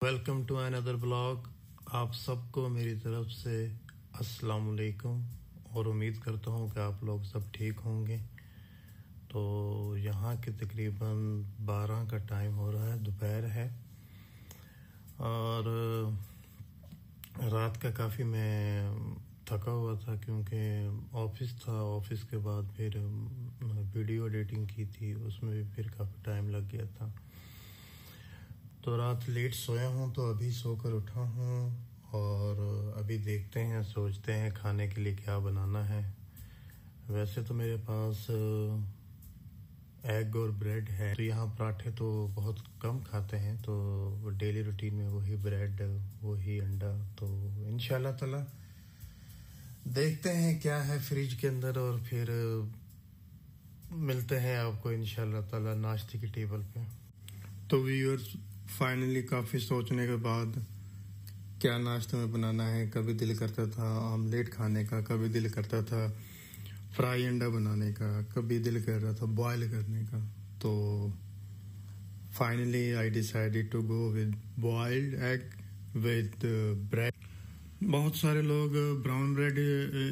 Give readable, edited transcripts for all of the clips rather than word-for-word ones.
Welcome to another blog. आप सबको मेरी तरफ से अस्सलाम वालेकुम और उम्मीद करता हूँ कि आप लोग सब ठीक होंगे। तो यहाँ के तकरीबन 12 का टाइम हो रहा है, दोपहर है और रात का काफ़ी मैं थका हुआ था क्योंकि ऑफिस था। ऑफिस के बाद फिर वीडियो एडिटिंग की थी, उसमें भी फिर काफ़ी टाइम लग गया था। तो रात लेट सोया हूँ, तो अभी सोकर उठा हूँ और अभी देखते हैं, सोचते हैं खाने के लिए क्या बनाना है। वैसे तो मेरे पास एग और ब्रेड है, तो यहाँ पराठे तो बहुत कम खाते हैं, तो डेली रूटीन में वही ब्रेड, वही अंडा। तो इंशाल्लाह ताला देखते हैं क्या है फ्रिज के अंदर और फिर मिलते हैं आपको इंशाल्लाह ताला नाश्ते की टेबल पे। तो व्यूअर्स, फाइनली काफ़ी सोचने के बाद क्या नाश्ते में बनाना है। कभी दिल करता था ऑमलेट खाने का, कभी दिल करता था फ्राई अंडा बनाने का, कभी दिल कर रहा था बॉयल करने का। तो finally I decided to go with boiled egg with bread. बहुत सारे लोग ब्राउन ब्रेड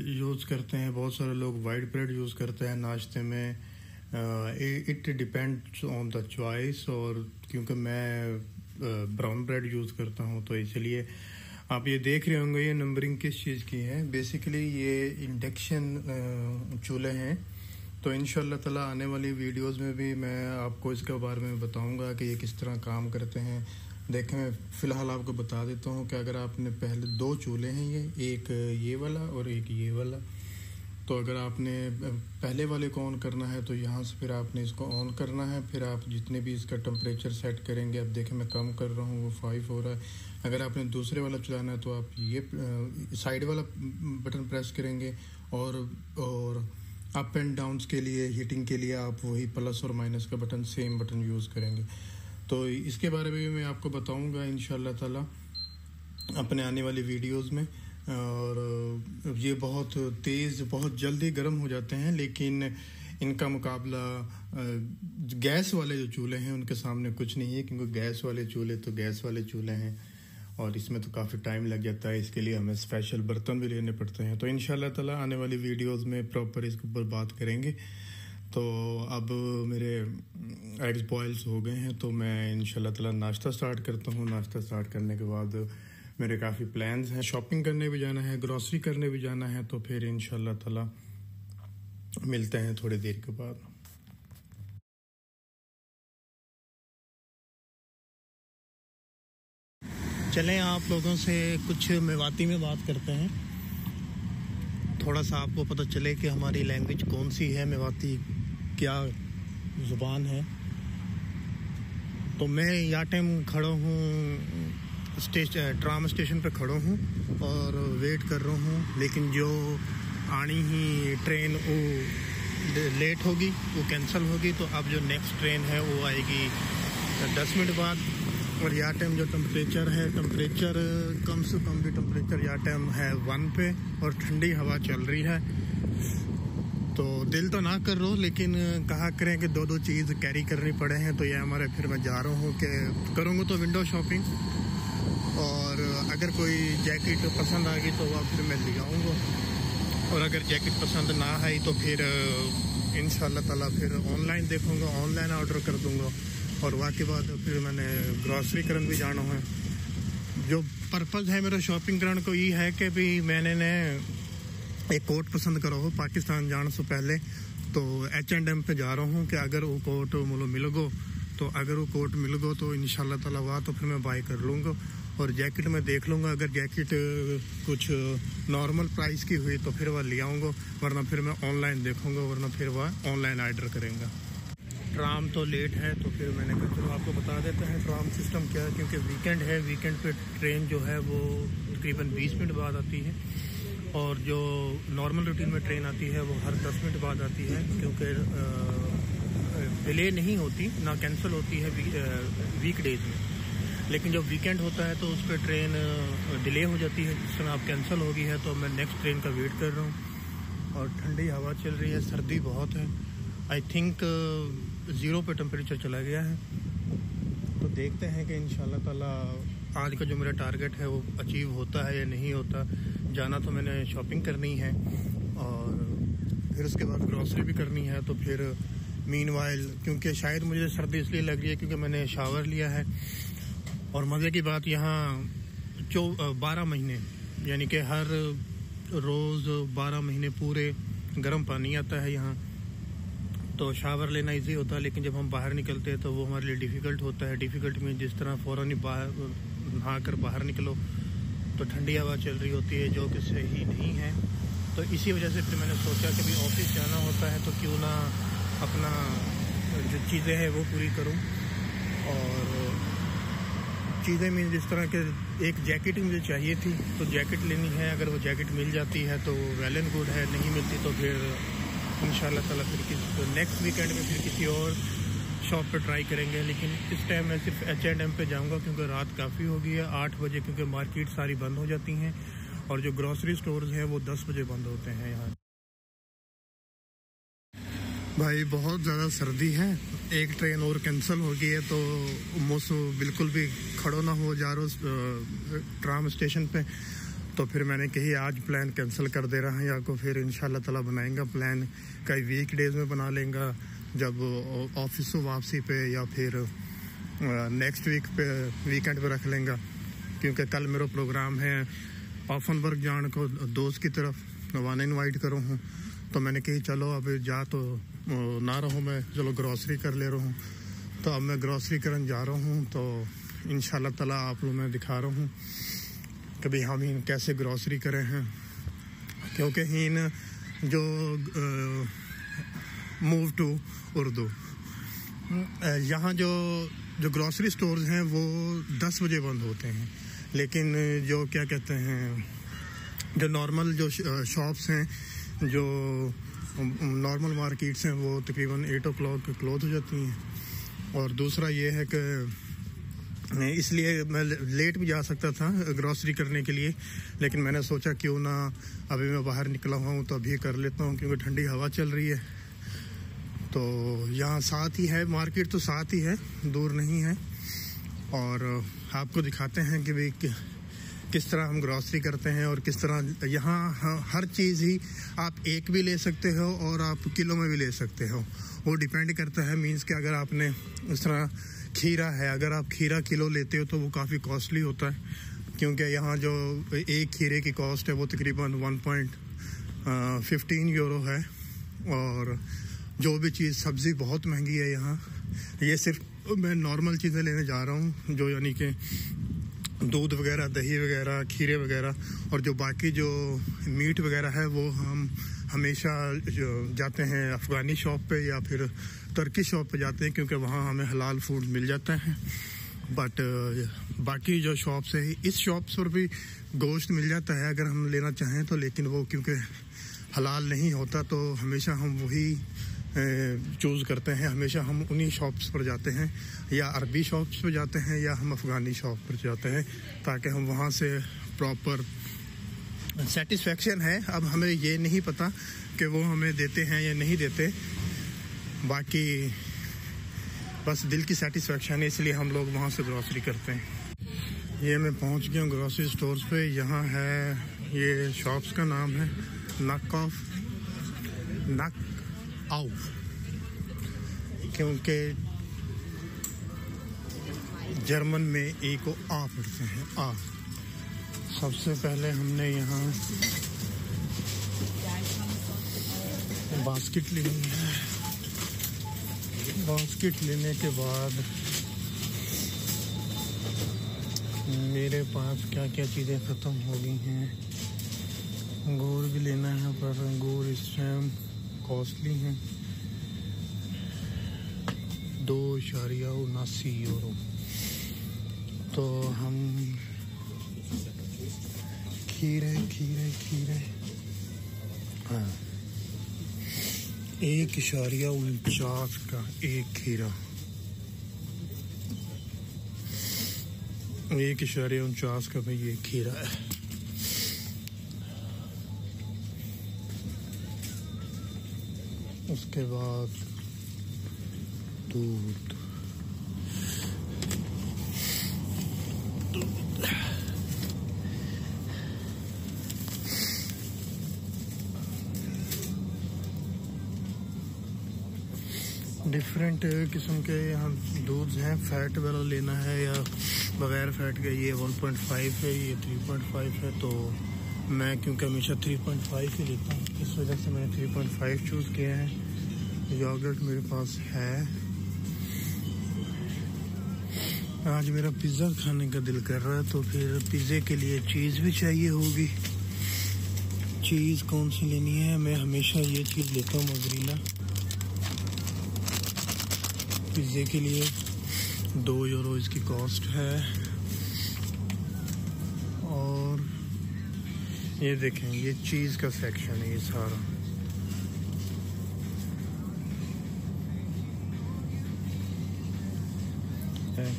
यूज़ करते हैं, बहुत सारे लोग वाइट ब्रेड यूज़ करते हैं नाश्ते में। It depends on the choice. और क्योंकि मैं ब्राउन ब्रेड यूज़ करता हूँ तो इसलिए आप ये देख रहे होंगे ये नंबरिंग किस चीज़ की है। बेसिकली ये इंडक्शन चूल्हे हैं। तो इंशाल्लाह ताला आने वाली वीडियोस में भी मैं आपको इसके बारे में बताऊंगा कि ये किस तरह काम करते हैं। देखें, मैं फ़िलहाल आपको बता देता हूँ कि अगर आपने पहले 2 चूल्हे हैं, ये एक ये वाला और एक ये वाला। तो अगर आपने पहले वाले को ऑन करना है तो यहाँ से फिर आपने इसको ऑन करना है। फिर आप जितने भी इसका टेम्परेचर सेट करेंगे, अब देखें मैं कम कर रहा हूँ, वो 5 हो रहा है। अगर आपने दूसरे वाला चलाना है तो आप ये साइड वाला बटन प्रेस करेंगे और अप एंड डाउन्स के लिए, हीटिंग के लिए आप वही प्लस और माइनस का बटन, सेम बटन यूज़ करेंगे। तो इसके बारे में भी मैं आपको बताऊँगा इंशाल्लाह ताला अपने आने वाली वीडियोज़ में। और ये बहुत तेज़, बहुत जल्दी गर्म हो जाते हैं, लेकिन इनका मुकाबला गैस वाले जो चूल्हे हैं उनके सामने कुछ नहीं है, क्योंकि गैस वाले चूल्हे हैं और इसमें तो काफ़ी टाइम लग जाता है। इसके लिए हमें स्पेशल बर्तन भी लेने पड़ते हैं। तो इंशाल्लाह ताला आने वाली वीडियोस में प्रॉपर इसके ऊपर बात करेंगे। तो अब मेरे एग्स बॉयल्स हो गए हैं, तो मैं इंशाल्लाह ताला नाश्ता स्टार्ट करता हूँ। नाश्ता स्टार्ट करने के बाद मेरे काफ़ी प्लान्स हैं, शॉपिंग करने भी जाना है, ग्रोसरी करने भी जाना है। तो फिर इंशाल्लाह ताला मिलते हैं थोड़ी देर के बाद। चलें आप लोगों से कुछ मेवाती में बात करते हैं, थोड़ा सा आपको पता चले कि हमारी लैंग्वेज कौन सी है, मेवाती क्या ज़ुबान है। तो मैं यहाँ टाइम खड़ा हूँ ट्राम स्टेशन पे खड़ा हूँ और वेट कर रहा हूँ, लेकिन जो आनी ही ट्रेन वो लेट होगी, वो कैंसिल होगी। तो अब जो नेक्स्ट ट्रेन है वो आएगी 10 मिनट बाद। और यहाँ टाइम जो टेम्परेचर है, टेम्परेचर कम से कम भी टेम्परेचर यहाँ टाइम है 1 पे और ठंडी हवा चल रही है। तो दिल तो ना कर रहा, लेकिन कहा करें कि 2 चीज़ कैरी करनी पड़े हैं। तो ये हमारे, फिर मैं जा रहा हूँ कि करूँगा तो विंडो शॉपिंग, और अगर कोई जैकेट पसंद आ गई तो वह फिर मैं ले आऊँगा, और अगर जैकेट पसंद ना आई तो फिर इंशाल्लाह ताला फिर ऑनलाइन देखूँगा, ऑनलाइन ऑर्डर कर दूँगा। और वहाँ के बाद फिर मैंने ग्रॉसरी करन भी जाना है। जो पर्पज़ है मेरा शॉपिंग करने को ये है कि भी मैंने एक कोट पसंद करा हो पाकिस्तान जाने से पहले, तो H&M पे जा रहा हूँ कि अगर वो कोट मुझे मिल गो, तो अगर वो कोट मिल गो तो इंशाल्लाह ताला वहाँ तो फिर मैं बाय कर लूँगा। और जैकेट में देख लूँगा, अगर जैकेट कुछ नॉर्मल प्राइस की हुई तो फिर वह ले आऊँगा, वरना फिर मैं ऑनलाइन देखूँगा, वरना फिर वह ऑनलाइन ऑर्डर करेंगे। ट्राम तो लेट है, तो फिर मैंने कहा चलो आपको बता देते हैं ट्राम सिस्टम क्या है, क्योंकि वीकेंड है। वीकेंड पे ट्रेन जो है वो तकरीबन 20 मिनट बाद आती है, और जो नॉर्मल रूटीन में ट्रेन आती है वो हर 10 मिनट बाद आती है, क्योंकि डिले नहीं होती, ना कैंसिल होती है वीकडेज में। लेकिन जब वीकेंड होता है तो उस पर ट्रेन डिले हो जाती है, जिस समय आप कैंसिल होगी है। तो मैं नेक्स्ट ट्रेन का वेट कर रहा हूँ, और ठंडी हवा चल रही है, सर्दी बहुत है। आई थिंक 0 पे टेम्परेचर चला गया है। तो देखते हैं कि इंशाल्लाह ताला आज का जो मेरा टारगेट है वो अचीव होता है या नहीं होता। जाना तो मैंने शॉपिंग करनी है और फिर उसके बाद ग्रॉसरी भी करनी है। तो फिर मीनवाइल, क्योंकि शायद मुझे सर्दी इसलिए लग रही है क्योंकि मैंने शावर लिया है। और मज़े की बात, यहाँ 12 महीने यानी कि हर रोज़ 12 महीने पूरे गर्म पानी आता है यहाँ। तो शावर लेना इजी होता है, लेकिन जब हम बाहर निकलते हैं तो वो हमारे लिए डिफ़िकल्ट होता है। डिफ़िकल्ट में जिस तरह फ़ौरन ही बाहर नहा कर बाहर निकलो तो ठंडी हवा चल रही होती है, जो कि सही नहीं है। तो इसी वजह से फिर मैंने सोचा कि भाई ऑफिस जाना होता है तो क्यों ना अपना जो चीज़ें हैं वो पूरी करूं। और चीज़ें में जिस तरह के एक जैकेट मुझे चाहिए थी, तो जैकेट लेनी है। अगर वो जैकेट मिल जाती है तो वेल एंड गुड है, नहीं मिलती तो फिर इंशाल्लाह ताला फिर नेक्स्ट वीकेंड में फिर किसी और शॉप पे ट्राई करेंगे। लेकिन इस टाइम मैं सिर्फ H&M पे जाऊंगा क्योंकि रात काफ़ी हो गई है, 8 बजे, क्योंकि मार्केट सारी बंद हो जाती हैं और जो ग्रॉसरी स्टोर्स हैं वो 10 बजे बंद होते हैं यहाँ। भाई बहुत ज़्यादा सर्दी है, एक ट्रेन और कैंसिल हो गई है तो मौसम बिल्कुल भी खड़ो ना हो जा रहा ट्राम स्टेशन पे। तो फिर मैंने कही आज प्लान कैंसिल कर दे रहा है, या को फिर इंशाल्लाह ताला बनाएंगा प्लान, कई वीक डेज में बना लेंगे जब ऑफिस से वापसी पे, या फिर नेक्स्ट वीक पे वीकेंड पे रख लेंगे। क्योंकि कल मेरा प्रोग्राम है ऑफनबर्ग जाने को, दोस्त की तरफ वाने इनवाइट करूँ हूँ। तो मैंने कही चलो अब जा तो ना रहूँ मैं, चलो ग्रॉसरी कर ले रहा हूँ। तो अब मैं ग्रॉसरी करने जा रहा हूँ, तो इंशाल्लाह ताला आप लोग मैं दिखा रहा हूँ कि भाई हम इन कैसे ग्रॉसरी करे हैं। क्योंकि इन जो मूव टू उर्दू, यहाँ जो ग्रॉसरी स्टोर्स हैं वो 10 बजे बंद होते हैं, लेकिन जो क्या कहते हैं जो नॉर्मल जो शॉप्स हैं, जो नॉर्मल मार्केट्स हैं, वो तकरीबन 8 o'clock क्लोज हो जाती हैं। और दूसरा ये है कि इसलिए मैं लेट भी जा सकता था ग्रॉसरी करने के लिए, लेकिन मैंने सोचा क्यों ना अभी मैं बाहर निकला हुआ हूँ तो अभी कर लेता हूँ, क्योंकि ठंडी हवा चल रही है। तो यहाँ साथ ही है, मार्केट तो साथ ही है, दूर नहीं है। और आपको दिखाते हैं कि भाई किस तरह हम ग्रॉसरी करते हैं और किस तरह यहाँ हर चीज़ ही आप एक भी ले सकते हो और आप किलो में भी ले सकते हो। वो डिपेंड करता है, मीन्स कि अगर आपने इस तरह खीरा है, अगर आप खीरा किलो लेते हो तो वो काफ़ी कॉस्टली होता है, क्योंकि यहाँ जो एक खीरे की कॉस्ट है वो तकरीबन 1.15 यूरो है। और जो भी चीज़ सब्ज़ी बहुत महंगी है यहाँ। ये सिर्फ मैं नॉर्मल चीज़ें लेने जा रहा हूँ, जो यानी कि दूध वगैरह, दही वगैरह, खीरे वगैरह, और जो बाकी जो मीट वगैरह है वो हम हमेशा जाते हैं अफ़गानी शॉप पे या फिर टर्की शॉप पे जाते हैं, क्योंकि वहाँ हमें हलाल फूड मिल जाता है। बट बाकी जो शॉप्स है, इस शॉप्स पर भी गोश्त मिल जाता है अगर हम लेना चाहें तो, लेकिन वो क्योंकि हलाल नहीं होता तो हमेशा हम वही चूज़ करते हैं। हमेशा हम उन्हीं शॉप्स पर जाते हैं, या अरबी शॉप्स पर जाते हैं या हम अफ़गानी शॉप पर जाते हैं, ताकि हम वहाँ से प्रॉपर सेटिस्फेक्शन है। अब हमें ये नहीं पता कि वो हमें देते हैं या नहीं देते, बाकी बस दिल की सेटिस्फेक्शन है, इसलिए हम लोग वहाँ से ग्रॉसरी करते हैं। ये मैं पहुँच गया हूँ ग्रॉसरी स्टोर्स पे। यहाँ है, ये शॉप्स का नाम है नक आउफ, क्योंकि जर्मन में ए को आ पढ़ते हैं, आ। सबसे पहले हमने यहाँ बास्केट लेनी है। बास्केट लेने के बाद मेरे पास क्या क्या चीज़ें ख़त्म हो गई हैं। अंगूर भी लेना है, पर अंगूर इस टाइम कॉस्टली हैं, 2.79 यूरो। तो हम खीरे हाँ, 1.49 का एक खीरा, 1.49 का भाई ये खीरा है। उसके बाद दूध, डिफरेंट किस्म के यहाँ दूध हैं। फैट वाला लेना है या बगैर फैट का। ये 1.5 है, ये 3.5 है। तो मैं क्योंकि हमेशा 3.5 ही लेता हूँ, इस वजह से मैंने 3.5 चूज़ किया है। योगर्ट मेरे पास है। आज मेरा पिज़्ज़ा खाने का दिल कर रहा है, तो फिर पिज़्ज़े के लिए चीज़ भी चाहिए होगी। चीज़ कौन सी लेनी है? मैं हमेशा ये चीज़ लेता हूँ, मोज़रेला। पिज़्ज़े के लिए 2 यूरो इसकी कॉस्ट है। और ये देखें, ये चीज़ का सेक्शन है ये सारा।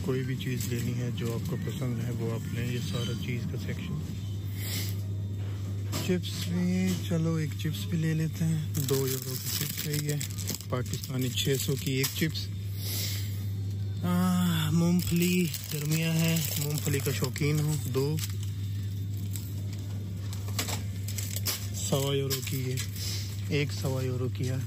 कोई भी चीज़ लेनी है जो आपको पसंद है वो आप लें। ये सारा चीज़ का सेक्शन। चिप्स भी, चलो एक चिप्स भी ले लेते हैं। 2 यूरो की चिप्स है ये, पाकिस्तानी 600 की एक चिप्स। मूंगफली गर्मियाँ है, मूंगफली का शौकीन हूँ। 2 1.25 यूरो की ये, 1.25 यूरो की है।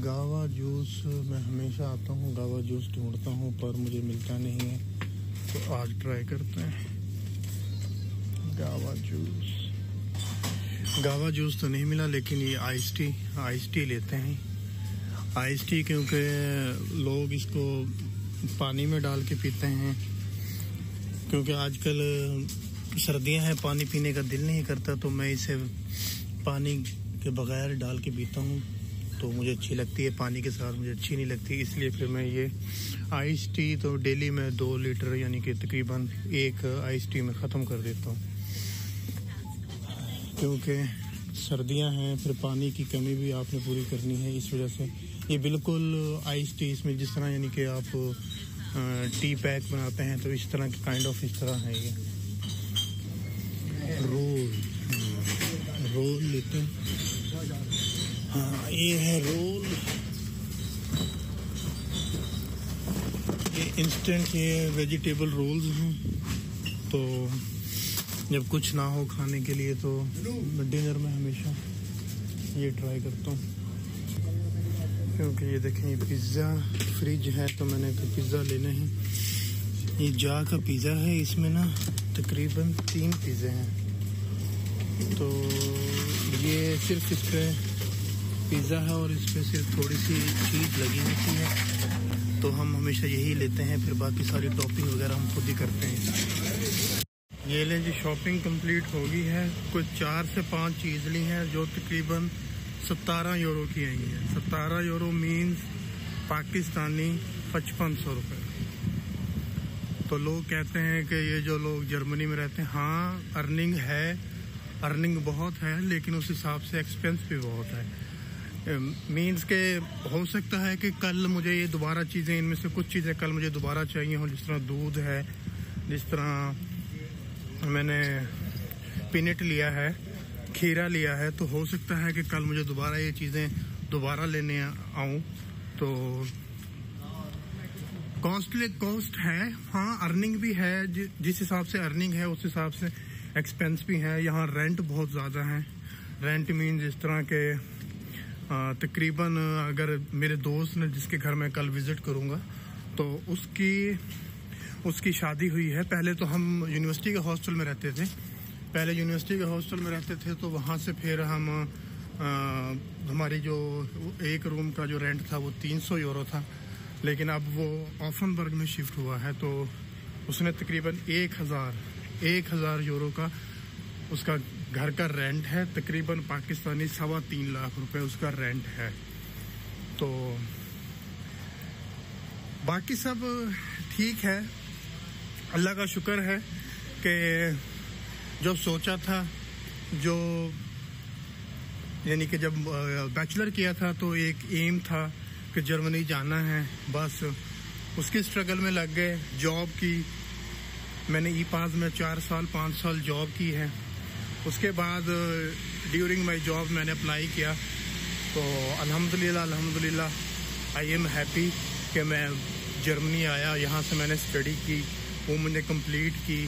गावा जूस मैं हमेशा आता हूँ, गावा जूस ढूंढता हूँ पर मुझे मिलता नहीं है, तो आज ट्राई करते हैं गावा जूस तो नहीं मिला, लेकिन ये आइस टी लेते हैं। आइस टी क्योंकि लोग इसको पानी में डाल के पीते हैं, क्योंकि आजकल सर्दियां हैं, पानी पीने का दिल नहीं करता, तो मैं इसे पानी के बगैर डाल के पीता हूँ, तो मुझे अच्छी लगती है। पानी के साथ मुझे अच्छी नहीं लगती, इसलिए फिर मैं ये आइस टी तो डेली में 2 लीटर यानी कि तकरीबन 1 आइस टी में ख़त्म कर देता हूँ, क्योंकि सर्दियां हैं, फिर पानी की कमी भी आपने पूरी करनी है। इस वजह से ये बिल्कुल आइस टी, इसमें जिस तरह यानी कि आप टी पैक बनाते हैं, तो इस तरह की काइंड ऑफ इस तरह है ये। रोल लेते हैं। हाँ, ये है रोल। ये इंस्टेंट ये वेजिटेबल रोल्स हैं, तो जब कुछ ना हो खाने के लिए तो डिनर में हमेशा ये ट्राई करता हूँ। क्योंकि ये देखें, ये पिज़्ज़ा फ्रिज है, तो मैंने तो पिज़्ज़ा लेना है। ये जा का पिज़्ज़ा है, इसमें ना तकरीबन 3 पिज़्ज़े हैं, तो ये सिर्फ इस पर पिज़्ज़ा है और इस पर सिर्फ थोड़ी सी चीज़ लगी होती है, तो हम हमेशा यही लेते हैं, फिर बाकी सारी टॉपिंग वगैरह हम खुद ही करते हैं। ये लें जी, शॉपिंग कंप्लीट हो गई है। कुछ 4 से 5 चीज़ ली हैं जो तकरीबन 17 यूरो की आई हैं। 17 यूरो मीन्स पाकिस्तानी 5500 रुपये। तो लोग कहते हैं कि ये जो लोग जर्मनी में रहते हैं, हाँ अर्निंग है, अर्निंग बहुत है, लेकिन उस हिसाब से एक्सपेंस भी बहुत है। मीन्स के हो सकता है कि कल मुझे ये दोबारा चीज़ें, इनमें से कुछ चीज़ें कल मुझे दोबारा चाहिए हों, जिस तरह दूध है, जिस तरह मैंने पीनट लिया है, खीरा लिया है, तो हो सकता है कि कल मुझे दोबारा ये चीज़ें दोबारा लेने आऊँ। तो कॉस्ट है, हाँ अर्निंग भी है, जिस हिसाब से अर्निंग है उस हिसाब से एक्सपेंस भी है। यहाँ रेंट बहुत ज़्यादा है। रेंट मीन्स इस तरह के तकरीबन, अगर मेरे दोस्त ने जिसके घर मैं कल विज़िट करूँगा, तो उसकी शादी हुई है। पहले तो हम यूनिवर्सिटी के हॉस्टल में रहते थे, तो वहाँ से फिर हम हमारी जो 1 रूम का जो रेंट था वो 300 यूरो था, लेकिन अब वो ऑफनबर्ग में शिफ्ट हुआ है, तो उसने तकरीबन 1000 यूरो का उसका घर का रेंट है। तकरीबन पाकिस्तानी 3.25 लाख रुपए उसका रेंट है। तो बाकी सब ठीक है, अल्लाह का शुक्र है कि जो सोचा था, जो यानी कि जब बैचलर किया था तो एक एम था कि जर्मनी जाना है, बस उसकी स्ट्रगल में लग गए। जॉब की मैंने ई पास में 4-5 साल जॉब की है। उसके बाद ड्यूरिंग माय जॉब मैंने अप्लाई किया, तो अल्हम्दुलिल्लाह आई एम हैप्पी कि मैं जर्मनी आया, यहाँ से मैंने स्टडी की, वो मैंने कंप्लीट की।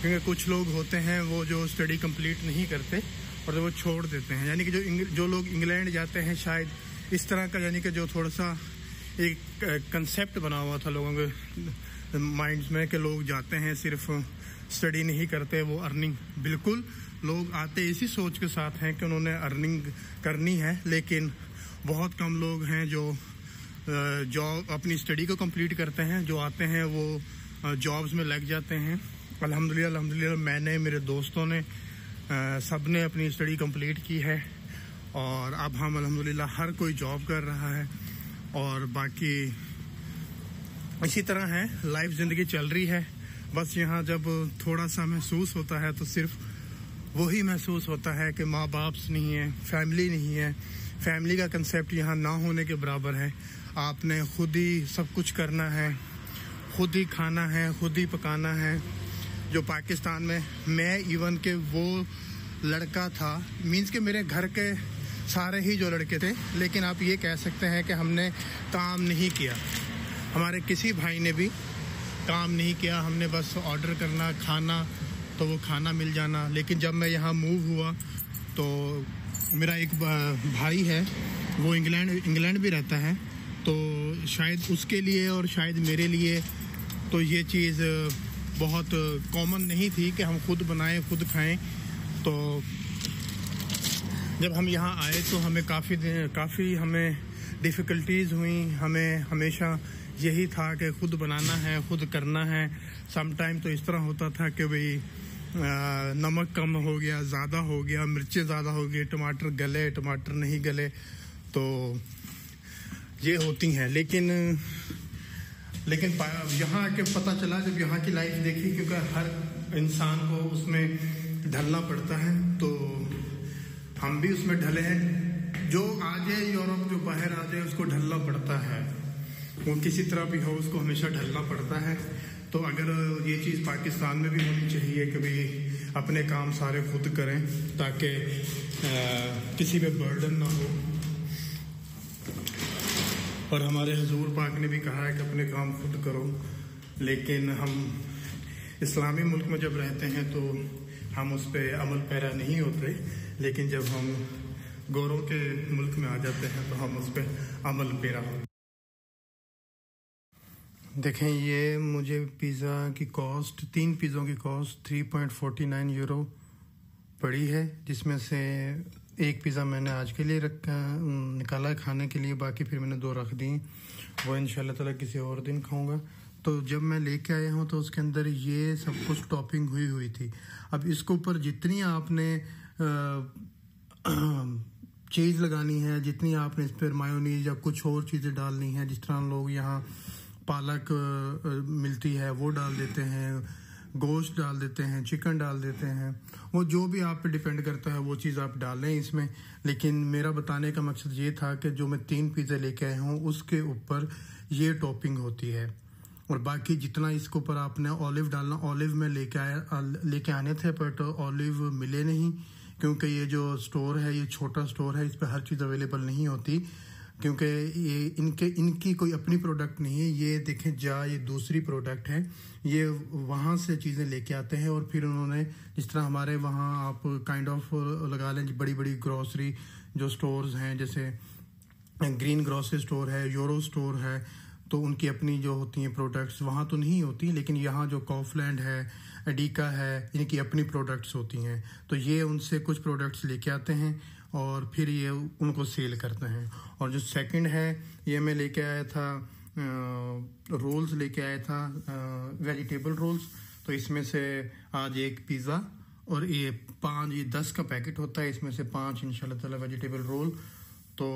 क्योंकि कुछ लोग होते हैं वो जो स्टडी कंप्लीट नहीं करते और वो छोड़ देते हैं, यानी कि जो लोग इंग्लैंड जाते हैं शायद इस तरह का, यानी कि जो थोड़ा सा एक कंसेप्ट बना हुआ था लोगों के माइंड्स में कि लोग जाते हैं सिर्फ स्टडी नहीं करते, वो अर्निंग। बिल्कुल लोग आते इसी सोच के साथ हैं कि उन्होंने अर्निंग करनी है, लेकिन बहुत कम लोग हैं जो जॉब अपनी स्टडी को कंप्लीट करते हैं। जो आते हैं वो जॉब्स में लग जाते हैं। अल्हम्दुलिल्लाह मैंने, मेरे दोस्तों ने, सब ने अपनी स्टडी कंप्लीट की है और अब हम अल्हम्दुलिल्लाह हर कोई जॉब कर रहा है और बाकी इसी तरह है, लाइफ ज़िंदगी चल रही है। बस यहाँ जब थोड़ा सा महसूस होता है तो सिर्फ वही महसूस होता है कि माँ बाप नहीं है, फैमिली नहीं है। फैमिली का कंसेप्ट यहाँ ना होने के बराबर है। आपने खुद ही सब कुछ करना है, खुद ही खाना है, खुद ही पकाना है। जो पाकिस्तान में मैं इवन के वो लड़का था, मीन्स के मेरे घर के सारे ही जो लड़के थे, लेकिन आप ये कह सकते हैं कि हमने काम नहीं किया। हमारे किसी भाई ने भी काम नहीं किया। हमने बस ऑर्डर करना, खाना, तो वो खाना मिल जाना। लेकिन जब मैं यहाँ मूव हुआ तो मेरा एक भाई है, वो इंग्लैंड भी रहता है, तो शायद उसके लिए और शायद मेरे लिए तो ये चीज़ बहुत कॉमन नहीं थी कि हम खुद बनाएं, खुद खाएं। तो जब हम यहाँ आए तो हमें काफ़ी हमें डिफ़िकल्टीज़ हुई। हमें हमेशा यही था कि खुद बनाना है, खुद करना है। सम टाइम तो इस तरह होता था कि भाई नमक कम हो गया, ज़्यादा हो गया, मिर्चें ज़्यादा हो गई, टमाटर गले, टमाटर नहीं गले, तो ये होती हैं। लेकिन यहाँ आके पता चला, जब यहाँ की लाइफ देखी, क्योंकि हर इंसान को उसमें ढलना पड़ता है, तो हम भी उसमें ढले हैं। जो आ जाए यूरोप, जो बाहर आ जाए, उसको ढलना पड़ता है। वो किसी तरह भी हो, उसको हमेशा ढलना पड़ता है। तो अगर ये चीज़ पाकिस्तान में भी होनी चाहिए कि भाई अपने काम सारे खुद करें, ताकि किसी पे बर्डन ना हो। और हमारे हुजूर पाक ने भी कहा है कि अपने काम खुद करो। लेकिन हम इस्लामी मुल्क में जब रहते हैं तो हम उस पर अमल पैरा नहीं होते, लेकिन जब हम गोरों के मुल्क में आ जाते हैं तो हम उस पर अमल पैरा होते। देखें, ये मुझे पिज़्ज़ा की कॉस्ट, 3 पिज़्ज़ों की कॉस्ट 3.49 यूरो पड़ी है, जिसमें से एक पिज़्ज़ा मैंने आज के लिए निकाला है खाने के लिए, बाकी फिर मैंने 2 रख दी। वो इंशाल्लाह ताला किसी और दिन खाऊंगा। तो जब मैं लेके आया हूँ तो उसके अंदर ये सब कुछ टॉपिंग हुई थी। अब इसके ऊपर जितनी आपने चीज़ लगानी है, जितनी आपने इस पर मायोनीज या कुछ और चीज़ें डालनी है, जिस तरह लोग यहाँ पालक मिलती है वो डाल देते हैं, गोश्त डाल देते हैं, चिकन डाल देते हैं, वो जो भी आप पे डिपेंड करता है वो चीज़ आप डालें इसमें। लेकिन मेरा बताने का मकसद ये था कि जो मैं 3 पिज़्ज़ा लेके आया हूँ उसके ऊपर ये टॉपिंग होती है। और बाकी जितना इसके ऊपर आपने ऑलिव डालना, ऑलिव में लेके आने थे, बट ऑलिव मिले नहीं, क्योंकि ये जो स्टोर है ये छोटा स्टोर है, इस पर हर चीज़ अवेलेबल नहीं होती, क्योंकि ये इनकी कोई अपनी प्रोडक्ट नहीं है। ये देखें, ये दूसरी प्रोडक्ट है, ये वहाँ से चीज़ें लेके आते हैं और फिर उन्होंने, जिस तरह हमारे वहाँ आप काइंड ऑफ लगा लें बड़ी बड़ी ग्रोसरी जो स्टोर्स हैं, जैसे ग्रीन ग्रोसरी स्टोर है, यूरो स्टोर है, तो उनकी अपनी जो होती हैं प्रोडक्ट्स वहाँ तो नहीं होती, लेकिन यहाँ जो कॉफलैंड है, एडिका है, इनकी अपनी प्रोडक्ट्स होती हैं। तो ये उनसे कुछ प्रोडक्ट्स लेके आते हैं और फिर ये उनको सेल करते हैं। और जो सेकंड है, ये मैं लेके आया था, रोल्स लेके आया था, वेजिटेबल रोल्स। तो इसमें से आज एक पिज़्ज़ा और ये 10 का पैकेट होता है, इसमें से 5 इंशाल्लाह ताला वेजिटेबल रोल। तो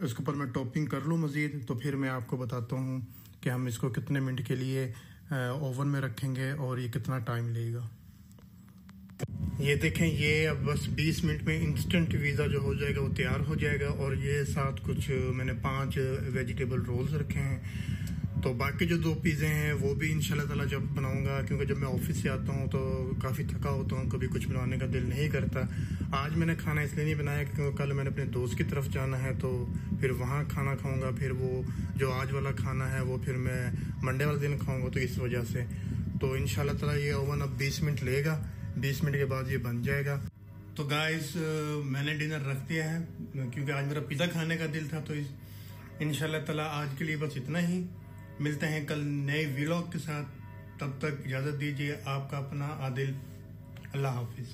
इसके ऊपर मैं टॉपिंग कर लूँ मज़ीद, तो फिर मैं आपको बताता हूँ कि हम इसको कितने मिनट के लिए ओवन में रखेंगे और ये कितना टाइम लेगा। ये देखें, ये अब बस 20 मिनट में इंस्टेंट पिज़्ज़ा जो हो जाएगा वो तैयार हो जाएगा। और ये साथ कुछ मैंने 5 वेजिटेबल रोल्स रखे हैं। तो बाकी जो 2 पिज़्ज़े हैं वो भी इंशाल्लाह ताला जब बनाऊंगा, क्योंकि जब मैं ऑफिस से आता हूँ तो काफ़ी थका होता हूँ, कभी कुछ बनाने का दिल नहीं करता। आज मैंने खाना इसलिए नहीं बनाया क्योंकि कल मैंने अपने दोस्त की तरफ जाना है, तो फिर वहाँ खाना खाऊंगा, फिर वो जो आज वाला खाना है वो फिर मैं मंडे वाले दिन खाऊंगा, तो इस वजह से। तो इंशाल्लाह ताला ये ओवन अब 20 मिनट लेगा, 20 मिनट के बाद ये बन जाएगा। तो गाइस मैंने डिनर रख दिया है क्योंकि आज मेरा पिज़्ज़ा खाने का दिल था। तो इंशाल्लाह ताला आज के लिए बस इतना ही। मिलते हैं कल नए व्लॉग के साथ, तब तक इजाज़त दीजिए। आपका अपना आदिल, अल्लाह हाफिज़।